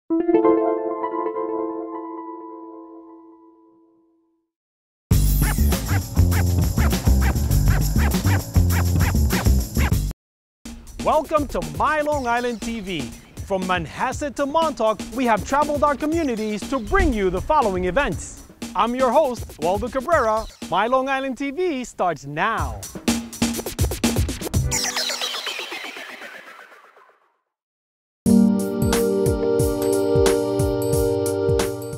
Welcome to My Long Island TV. From Manhasset to Montauk, we have traveled our communities to bring you the following events. I'm your host, Waldo Cabrera. My Long Island TV starts now.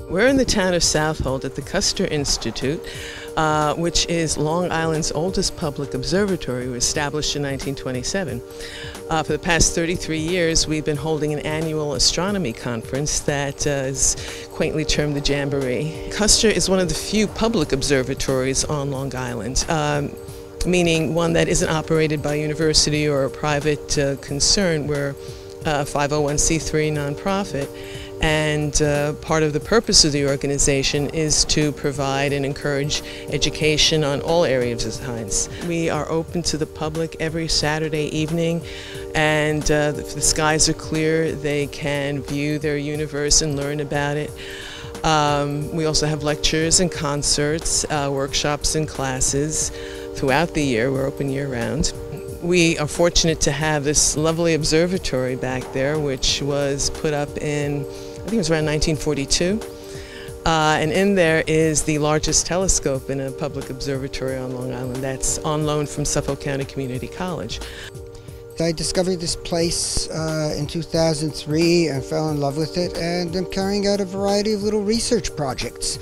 We're in the town of Southold at the Custer Institute, which is Long Island's oldest public observatory. It was established in 1927. For the past 33 years, we've been holding an annual astronomy conference that is quaintly termed the Jamboree. Custer is one of the few public observatories on Long Island, meaning one that isn't operated by a university or a private concern. We're a 501c3 nonprofit. And part of the purpose of the organization is to provide and encourage education on all areas of science. We are open to the public every Saturday evening, and if the skies are clear, they can view their universe and learn about it. We also have lectures and concerts, workshops and classes throughout the year. We're open year-round. We are fortunate to have this lovely observatory back there, which was put up in, I think it was around 1942. And in there is the largest telescope in a public observatory on Long Island that's on loan from Suffolk County Community College. I discovered this place in 2003 and fell in love with it, and I'm carrying out a variety of little research projects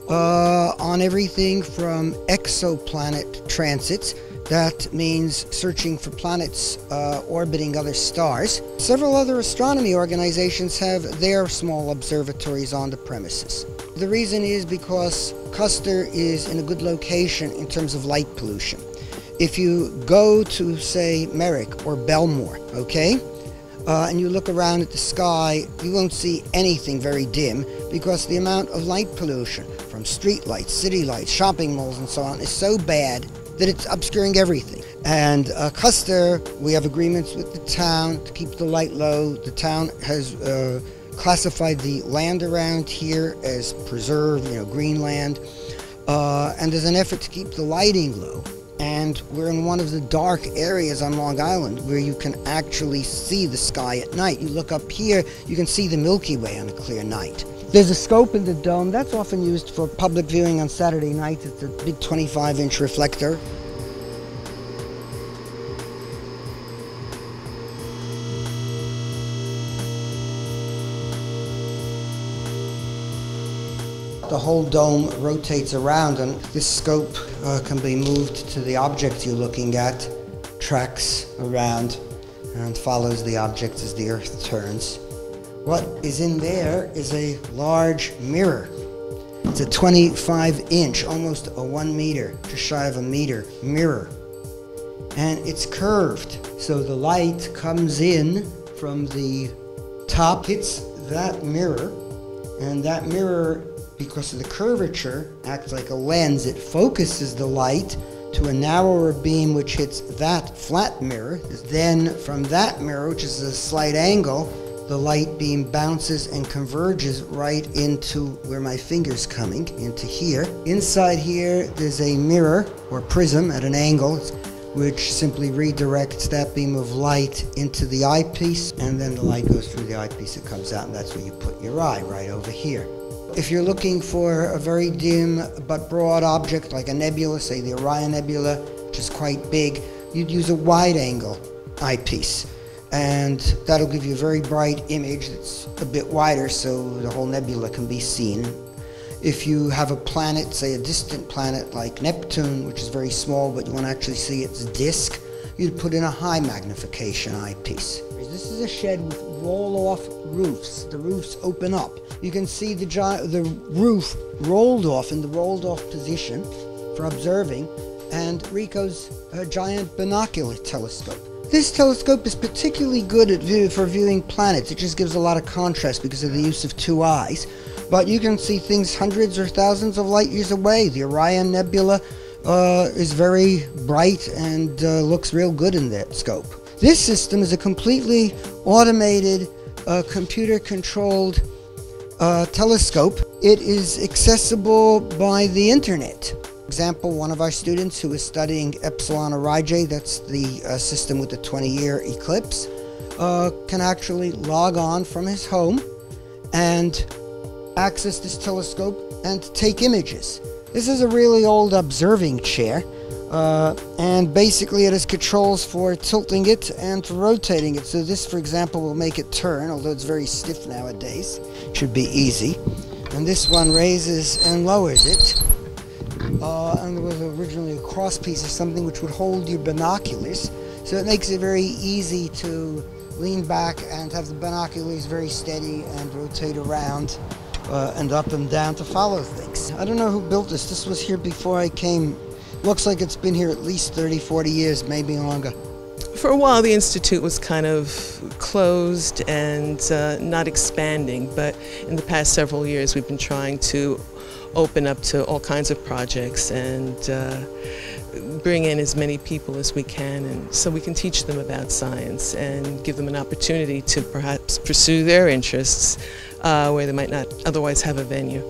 on everything from exoplanet transits. That means searching for planets orbiting other stars. Several other astronomy organizations have their small observatories on the premises. The reason is because Custer is in a good location in terms of light pollution. If you go to, say, Merrick or Belmore, okay, and you look around at the sky, you won't see anything very dim because the amount of light pollution from street lights, city lights, shopping malls, and so on is so bad that it's obscuring everything. And Custer, we have agreements with the town to keep the light low. The town has classified the land around here as preserved, green land. And there's an effort to keep the lighting low. And we're in one of the dark areas on Long Island where you can actually see the sky at night. You look up here, you can see the Milky Way on a clear night. There's a scope in the dome that's often used for public viewing on Saturday nights. It's a big 25-inch reflector. The whole dome rotates around, and this scope can be moved to the object you're looking at, tracks around, and follows the object as the Earth turns. What is in there is a large mirror. It's a 25-inch, almost a 1 meter, just shy of a meter, mirror. And it's curved, so the light comes in from the top, hits that mirror, and that mirror, because of the curvature, acts like a lens. It focuses the light to a narrower beam which hits that flat mirror. Then from that mirror, which is a slight angle, the light beam bounces and converges right into where my finger's coming, into here. Inside here, there's a mirror or prism at an angle, which simply redirects that beam of light into the eyepiece, and then the light goes through the eyepiece, it comes out, and that's where you put your eye, right over here. If you're looking for a very dim but broad object like a nebula, say the Orion Nebula, which is quite big, you'd use a wide-angle eyepiece. And that'll give you a very bright image that's a bit wider so the whole nebula can be seen. If you have a planet, say a distant planet like Neptune, which is very small but you want to actually see its disk, you'd put in a high magnification eyepiece. This is a shed with roll-off roofs. The roofs open up. You can see the roof rolled off in the rolled-off position for observing, and Rico's giant binocular telescope. This telescope is particularly good for viewing planets. It just gives a lot of contrast because of the use of two eyes. But you can see things hundreds or thousands of light years away. The Orion Nebula is very bright and looks real good in that scope. This system is a completely automated, computer-controlled telescope. It is accessible by the internet. For example, one of our students who is studying Epsilon Originae, that's the system with the 20-year eclipse, can actually log on from his home and access this telescope and take images. This is a really old observing chair, and basically it has controls for tilting it and for rotating it. So this, for example, will make it turn, although it's very stiff nowadays. Should be easy. And this one raises and lowers it. And there was originally a cross piece of something which would hold your binoculars. So it makes it very easy to lean back and have the binoculars very steady and rotate around and up and down to follow things. I don't know who built this. This was here before I came. Looks like it's been here at least 30, 40 years, maybe longer. For a while, the Institute was kind of closed and not expanding, but in the past several years, we've been trying to open up to all kinds of projects and bring in as many people as we can, and so we can teach them about science and give them an opportunity to perhaps pursue their interests where they might not otherwise have a venue.